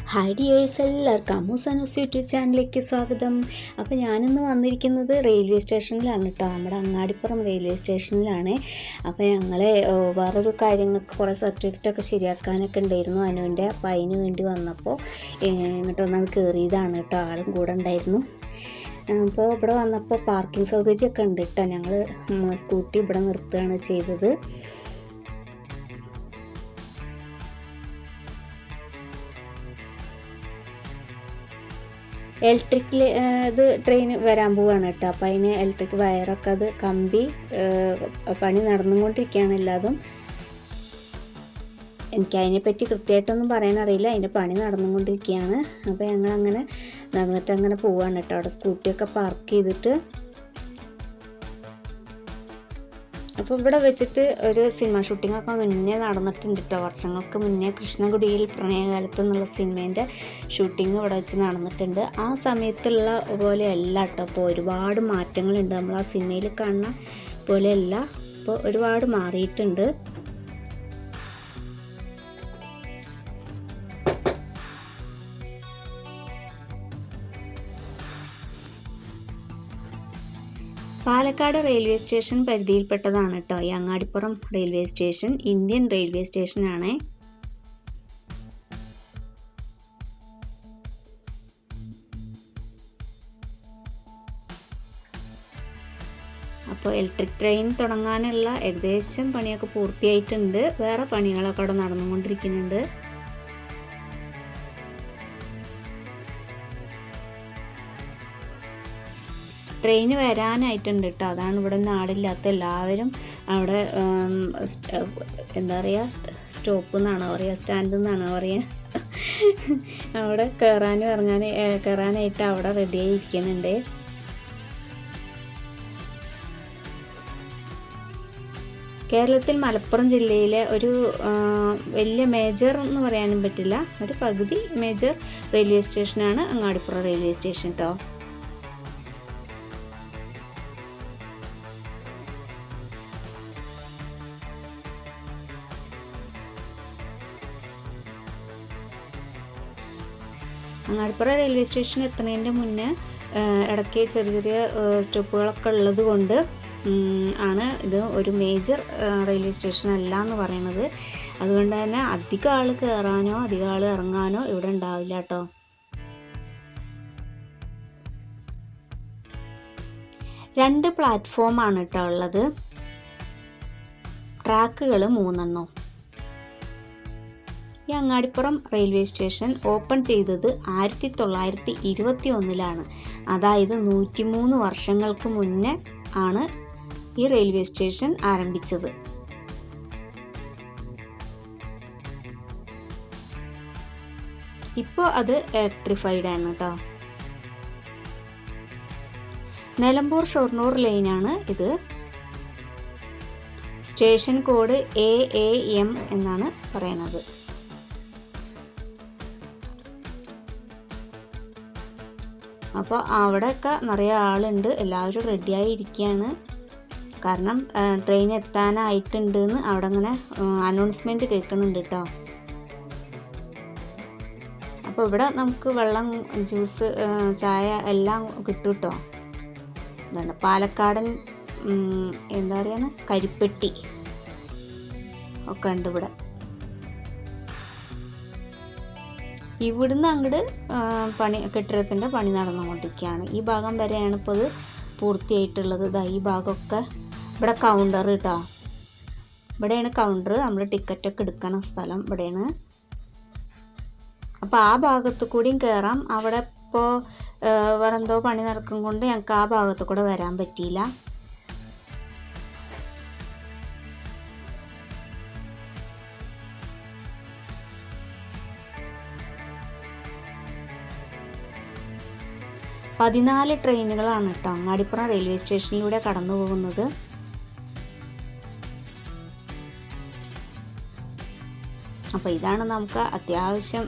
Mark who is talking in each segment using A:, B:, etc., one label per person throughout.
A: Hi dears, എല്ലാവർക്കും അമ്മൂസ് YouTube ചാനലിലേക്ക് സ്വാഗതം. അപ്പോൾ ഞാനിന്ന് വന്നിരിക്കുന്നത് റെയിൽവേ സ്റ്റേഷനിലാണ് കേട്ടോ, നമ്മുടെ അങ്ങാടിപ്പുറം റെയിൽവേ സ്റ്റേഷനിലാണ്. അപ്പോൾ ഞങ്ങൾ വേറൊരു കാര്യങ്ങൾക്ക് കുറേ സർട്ടിഫിക്കറ്റൊക്കെ ശരിയാക്കാനൊക്കെ ഉണ്ടായിരുന്നു അനുവിൻ്റെ. അപ്പോൾ അതിന് വേണ്ടി വന്നപ്പോൾ ഇങ്ങോട്ടൊന്നാണ് കയറിയതാണ് കേട്ടോ, ആളും കൂടെ ഉണ്ടായിരുന്നു. അപ്പോൾ ഇവിടെ വന്നപ്പോൾ പാർക്കിംഗ് സൗകര്യമൊക്കെ ഉണ്ട് കേട്ടോ. ഞങ്ങൾ സ്കൂട്ടി ഇവിടെ നിർത്തുകയാണ് ചെയ്തത്. ഇലക്ട്രിക്കിൽ ഇത് ട്രെയിൻ വരാൻ പോവുകയാണ് കേട്ടോ. അപ്പോൾ അതിന് ഇലക്ട്രിക് വയറൊക്കെ അത് കമ്പി പണി നടന്നുകൊണ്ടിരിക്കുകയാണ് എല്ലാതും. എനിക്കതിനെപ്പറ്റി കൃത്യമായിട്ടൊന്നും പറയാനറിയില്ല, അതിൻ്റെ പണി നടന്നുകൊണ്ടിരിക്കുകയാണ്. അപ്പോൾ ഞങ്ങളങ്ങനെ നടന്നിട്ട് അങ്ങനെ പോവുകയാണ് കേട്ടോ. അവിടെ സ്കൂട്ടിയൊക്കെ പാർക്ക് ചെയ്തിട്ട്. അപ്പോൾ ഇവിടെ വെച്ചിട്ട് ഒരു സിനിമ ഷൂട്ടിങ്ങൊക്കെ മുന്നേ നടന്നിട്ടുണ്ട് കേട്ടോ, വർഷങ്ങൾക്ക് മുന്നേ. കൃഷ്ണകുടിയിൽ പ്രണയകാലത്ത് എന്നുള്ള സിനിമേൻ്റെ ഷൂട്ടിങ് ഇവിടെ വെച്ച് നടന്നിട്ടുണ്ട്. ആ സമയത്തുള്ള പോലെയല്ല കേട്ടോ, അപ്പോൾ ഒരുപാട് മാറ്റങ്ങളുണ്ട്. നമ്മൾ ആ സിനിമയിൽ കാണുന്ന പോലെയല്ല, ഇപ്പോൾ ഒരുപാട് മാറിയിട്ടുണ്ട്. പാലക്കാട് റെയിൽവേ സ്റ്റേഷൻ പരിധിയിൽപ്പെട്ടതാണ് കേട്ടോ ഈ Angadipuram railway station. Indian railway സ്റ്റേഷനാണ്. അപ്പോൾ ഇലക്ട്രിക് ട്രെയിൻ തുടങ്ങാനുള്ള ഏകദേശം പണിയൊക്കെ പൂർത്തിയായിട്ടുണ്ട്. വേറെ പണികളൊക്കെ അവിടെ നടന്നുകൊണ്ടിരിക്കുന്നുണ്ട്. ട്രെയിന് വരാനായിട്ടുണ്ട് കേട്ടോ, അതാണ് ഇവിടെ നാടില്ലാത്ത എല്ലാവരും അവിടെ എന്താ പറയുക, സ്റ്റോപ്പ് എന്നാണോ പറയുക, സ്റ്റാൻഡ് എന്നാണോ പറയുക, അവിടെ കയറാനായിട്ട് അവിടെ റെഡിയായി ഇരിക്കുന്നുണ്ട്. കേരളത്തിൽ മലപ്പുറം ജില്ലയിലെ ഒരു വലിയ മേജർ എന്ന് പറയാനും പറ്റില്ല, ഒരു പകുതി മേജർ റെയിൽവേ സ്റ്റേഷനാണ് അങ്ങാടിപ്പുറം റെയിൽവേ സ്റ്റേഷൻ കേട്ടോ. അങ്ങാടിപ്പുറം റെയിൽവേ സ്റ്റേഷൻ എത്തുന്നതിൻ്റെ മുന്നേ ഇടയ്ക്ക് ചെറിയ ചെറിയ സ്റ്റോപ്പുകളൊക്കെ ഉള്ളത് കൊണ്ട് ആണ് ഇത് ഒരു മേജർ റെയിൽവേ സ്റ്റേഷൻ അല്ല എന്ന് പറയുന്നത്. അതുകൊണ്ട് തന്നെ അധികം ആൾ കയറാനോ അധികം ആൾ ഇറങ്ങാനോ ഇവിടെ ഉണ്ടാവില്ല കേട്ടോ. രണ്ട് പ്ലാറ്റ്ഫോമാണ് കേട്ടോ ഉള്ളത്, ട്രാക്കുകൾ 3 ഈ അങ്ങാടിപ്പുറം റെയിൽവേ സ്റ്റേഷൻ ഓപ്പൺ ചെയ്തത് 1921 അതായത് 103 വർഷങ്ങൾക്ക് മുന്നേ ആണ് ഈ റെയിൽവേ സ്റ്റേഷൻ ആരംഭിച്ചത്. ഇപ്പോൾ അത് ഇലക്ട്രിഫൈഡ് ആണ് കേട്ടോ. നിലമ്പൂർ ഷൊർണൂർ ലൈനാണ് ഇത്. സ്റ്റേഷൻ കോഡ് AAM എന്നാണ് പറയുന്നത്. അപ്പോൾ അവിടെയൊക്കെ നിറയെ ആളുണ്ട്, എല്ലാവരും റെഡിയായി ഇരിക്കുകയാണ്. കാരണം ട്രെയിൻ എത്താനായിട്ടുണ്ടെന്ന് അവിടെ അങ്ങനെ അനൗൺസ്മെൻറ്റ് കേൾക്കുന്നുണ്ട് കേട്ടോ. അപ്പോൾ ഇവിടെ നമുക്ക് വെള്ളം, ജ്യൂസ്, ചായ എല്ലാം കിട്ടും കേട്ടോ. ഇതാണ് പാലക്കാടൻ എന്താ പറയുക, കരിപ്പെട്ടി ഒക്കെ ഉണ്ട് ഇവിടെ. ഇവിടുന്ന് അങ്ങോട്ട് കെട്ടിടത്തിൻ്റെ പണി നടന്നുകൊണ്ടിരിക്കുകയാണ്. ഈ ഭാഗം വരെയാണ് ഇപ്പോൾ ഇത് പൂർത്തിയായിട്ടുള്ളത്. ഈ ഭാഗമൊക്കെ ഇവിടെ കൗണ്ടർ കേട്ടോ, ഇവിടെയാണ് കൗണ്ടർ, നമ്മൾ ടിക്കറ്റൊക്കെ എടുക്കണ സ്ഥലം ഇവിടെയാണ്. അപ്പോൾ ആ ഭാഗത്തു കൂടിയും കയറാം. അവിടെ ഇപ്പോൾ വേറെന്തോ പണി നടക്കും കൊണ്ട് ഞങ്ങൾക്ക് ആ ഭാഗത്തു കൂടെ വരാൻ പറ്റിയില്ല. പതിനാല് ട്രെയിനുകളാണ് കേട്ടോ അങ്ങാടിപ്പുറം റെയിൽവേ സ്റ്റേഷനിലൂടെ കടന്നു പോകുന്നത്. അപ്പോൾ ഇതാണ് നമുക്ക് അത്യാവശ്യം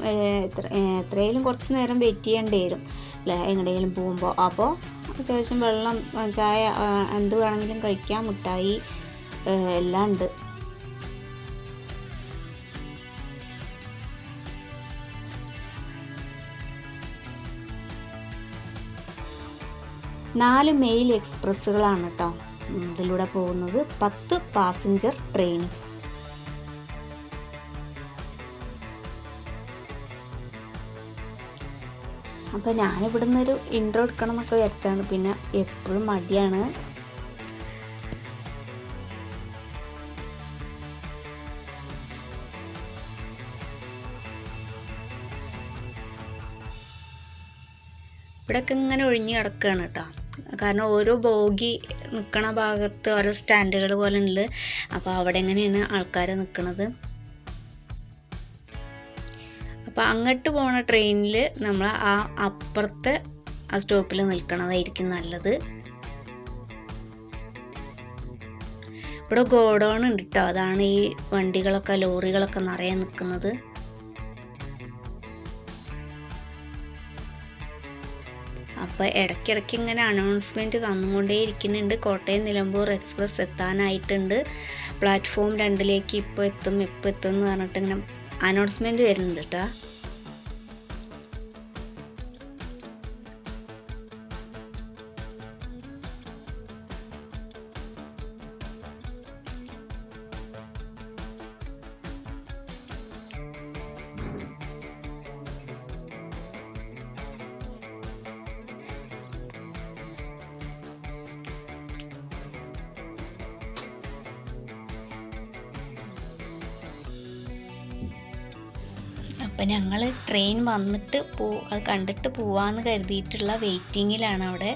A: എത്രയും കുറച്ച് നേരം വെയിറ്റ് ചെയ്യേണ്ടി വരും അല്ലേ എങ്ങനെയെങ്കിലും പോകുമ്പോൾ. അപ്പോൾ അത്യാവശ്യം വെള്ളം, ചായ, എന്ത് വേണമെങ്കിലും കഴിക്കാം, മിഠായി എല്ലാം ഉണ്ട്. 4 മെയിൽ എക്സ്പ്രസ്സുകളാണ് കേട്ടോ ഇതിലൂടെ പോകുന്നത്, 10 പാസഞ്ചർ ട്രെയിൻ. അപ്പോൾ ഞാനിവിടുന്ന് ഒരു ഇൻട്രോ എടുക്കണം എന്നൊക്കെ വിചാരിച്ചാണ്, പിന്നെ എപ്പോഴും മടിയാണ്. ഇവിടെയൊക്കെ ഇങ്ങനെ ഒഴിഞ്ഞ് കിടക്കുകയാണ് കേട്ടോ, കാരണം ഓരോ ബോഗി നിൽക്കണ ഭാഗത്ത് ഓരോ സ്റ്റാൻഡുകൾ പോലെ ഉണ്ട്. അപ്പോൾ അവിടെ എങ്ങനെയാണ് ആൾക്കാർ നിൽക്കുന്നത്. അപ്പോൾ അങ്ങോട്ട് പോണ ട്രെയിനിൽ നമ്മൾ ആ അപ്പുറത്തെ ആ സ്റ്റോപ്പിൽ നിൽക്കണതായിരിക്കും നല്ലത്. ഇവിടെ ഗോഡൗൺ ഉണ്ട് കേട്ടോ, അതാണ് ഈ വണ്ടികളൊക്കെ ലോറികളൊക്കെ നിറയെ നിൽക്കുന്നത്. അപ്പോൾ ഇടയ്ക്കിടയ്ക്ക് ഇങ്ങനെ അനൗൺസ്മെൻറ്റ് വന്നുകൊണ്ടേ ഇരിക്കുന്നുണ്ട്. കോട്ടയം നിലമ്പൂർ എക്സ്പ്രസ് എത്താനായിട്ടുണ്ട്, പ്ലാറ്റ്ഫോം 2ലേക്ക് ഇപ്പോൾ എത്തും എന്ന് പറഞ്ഞിട്ട് ഇങ്ങനെ അനൗൺസ്മെൻറ്റ് വരുന്നുണ്ട് കേട്ടോ. അപ്പം ഞങ്ങൾ ട്രെയിൻ വന്നിട്ട് അത് കണ്ടിട്ട് പോവാമെന്ന് കരുതിയിട്ടുള്ള വെയിറ്റിങ്ങിലാണ് അവിടെ.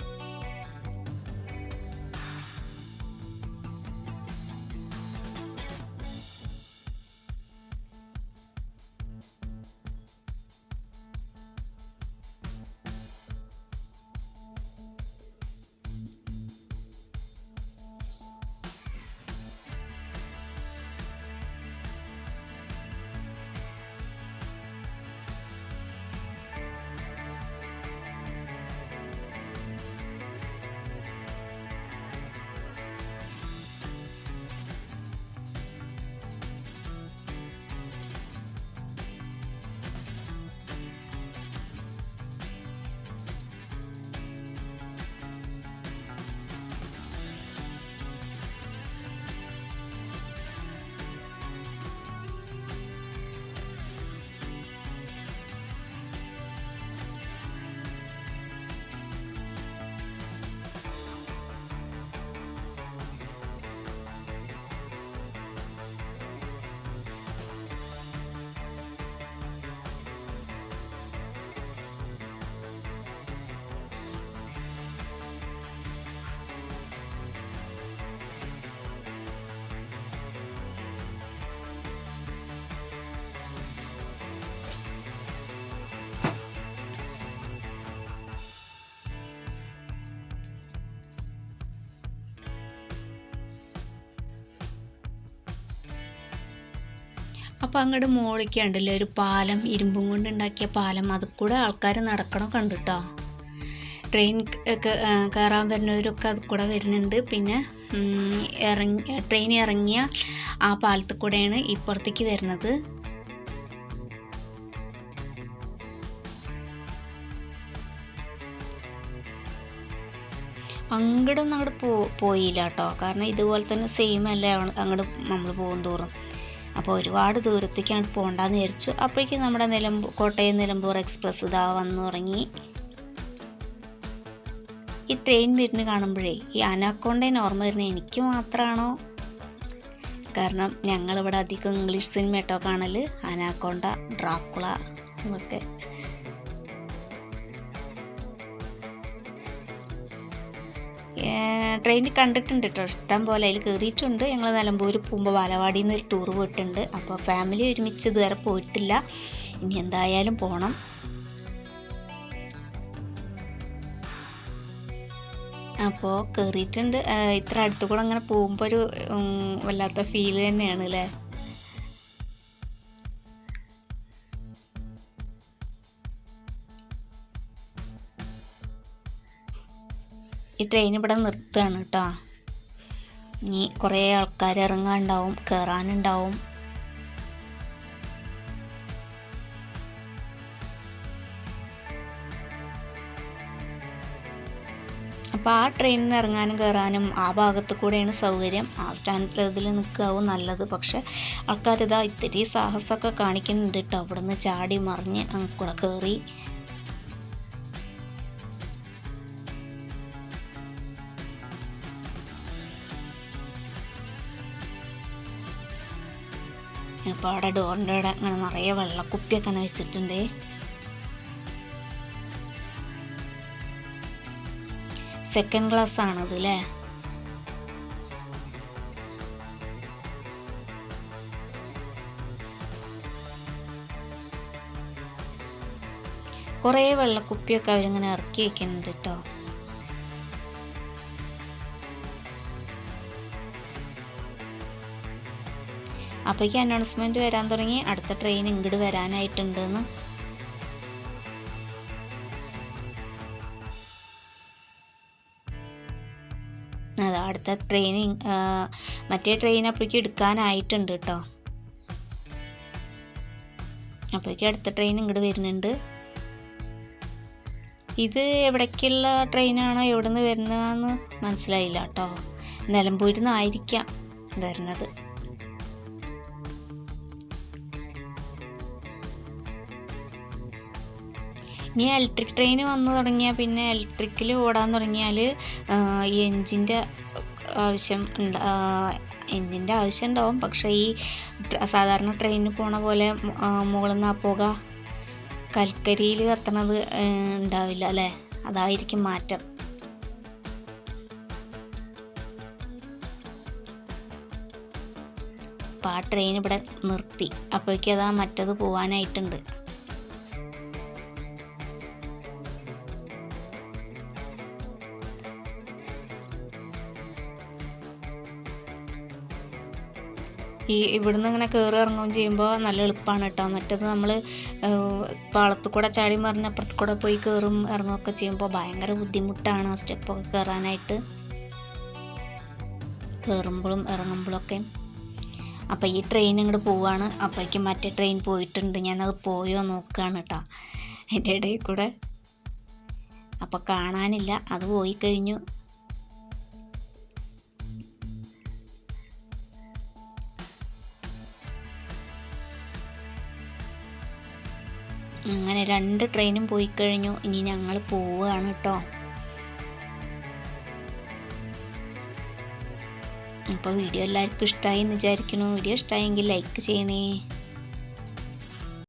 A: അപ്പോൾ അങ്ങോട്ട് മുകളിലേക്ക് ഉണ്ടല്ലോ ഒരു പാലം, ഇരുമ്പും കൊണ്ട് ഉണ്ടാക്കിയ പാലം, അതിൽ കൂടെ ആൾക്കാർ നടക്കണം കണ്ടിട്ടോ. ട്രെയിൻ കയറാൻ വരുന്നവരൊക്കെ അതിൽ കൂടെ വരുന്നുണ്ട്. പിന്നെ ട്രെയിൻ ഇറങ്ങിയ ആ പാലത്തിൽ കൂടെയാണ് ഇപ്പുറത്തേക്ക് വരുന്നത്. അങ്ങോട്ടൊന്നും പോയില്ല കേട്ടോ, കാരണം ഇതുപോലെ തന്നെ സെയിം അല്ലേ അങ്ങോട്ട് നമ്മൾ പോകും തോറും. അപ്പോൾ ഒരുപാട് ദൂരത്തേക്കാണ് പോകണ്ടെന്ന് വിചാരിച്ചു. അപ്പോഴേക്കും നമ്മുടെ കോട്ടയം നിലമ്പൂർ എക്സ്പ്രസ് ഇതാ വന്നു തുടങ്ങി. ഈ ട്രെയിൻ വരുന്ന കാണുമ്പോഴേ ഈ അനാക്കോണ്ടേനെ ഓർമ്മ വരുന്നത് എനിക്ക് മാത്രമാണോ? കാരണം ഞങ്ങളിവിടെ അധികം ഇംഗ്ലീഷ് സിനിമ കേട്ടോ കാണൽ, അനാക്കോണ്ട, ഡ്രാക്കുള എന്നൊക്കെ. ട്രെയിനിൽ കണ്ടിട്ടുണ്ട് കേട്ടോ, ഇഷ്ടം പോലെ അതിൽ കയറിയിട്ടുണ്ട്. ഞങ്ങൾ നിലമ്പൂർ പോകുമ്പോൾ ബാലവാടിയിൽ നിന്ന് ഒരു ടൂർ പോയിട്ടുണ്ട്. അപ്പോൾ ഫാമിലി ഒരുമിച്ച് ഇതുവരെ പോയിട്ടില്ല, ഇനി എന്തായാലും പോകണം. അപ്പോൾ കയറിയിട്ടുണ്ട്. ഇത്ര അടുത്ത് കൂടെ അങ്ങനെ പോകുമ്പോൾ ഒരു വല്ലാത്ത ഫീൽ തന്നെയാണ് അല്ലേ. ഈ ട്രെയിൻ ഇവിടെ നിർത്തുകയാണ് കേട്ടോ. ഇനി കുറേ ആൾക്കാർ ഇറങ്ങാനുണ്ടാവും, കയറാനുണ്ടാവും. അപ്പോൾ ആ ട്രെയിനിൽ നിന്ന് ഇറങ്ങാനും കയറാനും ആ ഭാഗത്ത് കൂടെയാണ് സൗകര്യം. ആ സ്റ്റാൻഡിൽ ഇതിൽ നിൽക്കാവും നല്ലത്. പക്ഷേ ആൾക്കാരിതാ ഇത്തിരി സാഹസമൊക്കെ കാണിക്കുന്നുണ്ട് കേട്ടോ. അവിടെ നിന്ന് ചാടി മറിഞ്ഞ് കൂടെ കയറി. അപ്പോൾ അവിടെ ഡോറിൻ്റെ അവിടെ അങ്ങനെ നിറയെ വെള്ളക്കുപ്പിയൊക്കെ അങ്ങനെ വെച്ചിട്ടുണ്ട്. സെക്കൻഡ് ക്ലാസ് ആണത് അല്ലേ. കുറേ വെള്ളക്കുപ്പിയൊക്കെ അവരിങ്ങനെ ഇറക്കി വെക്കുന്നുണ്ട് കേട്ടോ. അപ്പോഴേക്കും അനൗൺസ്മെൻറ്റ് വരാൻ തുടങ്ങി, അടുത്ത ട്രെയിൻ ഇങ്ങോട്ട് വരാനായിട്ടുണ്ടെന്ന്. അതാ അടുത്ത ട്രെയിൻ, മറ്റേ ട്രെയിൻ അപ്പോഴേക്കും എടുക്കാനായിട്ടുണ്ട് കേട്ടോ. അപ്പോഴേക്കും അടുത്ത ട്രെയിൻ ഇങ്ങോട്ട് വരുന്നുണ്ട്. ഇത് എവിടേക്കുള്ള ട്രെയിനാണോ എവിടെ നിന്ന് വരുന്നതെന്ന് മനസ്സിലായില്ല കേട്ടോ. നിലമ്പൂരിൽ നിന്നായിരിക്കാം വരുന്നത്. ഇനി ഇലക്ട്രിക് ട്രെയിൻ വന്നു തുടങ്ങിയാൽ പിന്നെ ഇലക്ട്രിക്കിൽ ഓടാൻ തുടങ്ങിയാൽ ഈ എൻജിൻ്റെ ആവശ്യം ഉണ്ടാവും. പക്ഷേ ഈ സാധാരണ ട്രെയിനിന് പോണ പോലെ മുകളിൽ നിന്ന് ആ പുക കൽക്കരിയിൽ കത്തണത് ഉണ്ടാവില്ല അല്ലേ. അതായിരിക്കും മാറ്റം. അപ്പോൾ ആ ട്രെയിൻ ഇവിടെ നിർത്തി. അപ്പോഴേക്കും അതാ മറ്റത് പോകാനായിട്ടുണ്ട്. ഇവിടുന്ന് ഇങ്ങനെ കയറി ഇറങ്ങുകയും ചെയ്യുമ്പോൾ നല്ല എളുപ്പമാണ് കേട്ടോ. മറ്റത് നമ്മൾ പാളത്ത് കൂടെ ചാടി മറിഞ്ഞ് അപ്പുറത്ത് കൂടെ പോയി കയറും ഇറങ്ങുകയൊക്കെ ചെയ്യുമ്പോൾ ഭയങ്കര ബുദ്ധിമുട്ടാണ് ആ സ്റ്റെപ്പൊക്കെ കയറാനായിട്ട്, കയറുമ്പോഴും ഇറങ്ങുമ്പോഴൊക്കെ. അപ്പോൾ ഈ ട്രെയിൻ ഇങ്ങോട്ട് പോവുകയാണ്. അപ്പോഴേക്കും മറ്റേ ട്രെയിൻ പോയിട്ടുണ്ട്. ഞാനത് പോയോ നോക്കുകയാണ് കേട്ടോ അതിൻ്റെ ഇടയിൽ കൂടെ. അപ്പോൾ കാണാനില്ല, അത് പോയി കഴിഞ്ഞു. അങ്ങനെ 2 ട്രെയിനും പോയി കഴിഞ്ഞു. ഇനി ഞങ്ങൾ പോവുകയാണ് കേട്ടോ. അപ്പോൾ വീഡിയോ എല്ലാവർക്കും ഇഷ്ടമായി എന്ന് വിചാരിക്കുന്നു. വീഡിയോ ഇഷ്ടമായെങ്കിൽ ലൈക്ക് ചെയ്യണേ.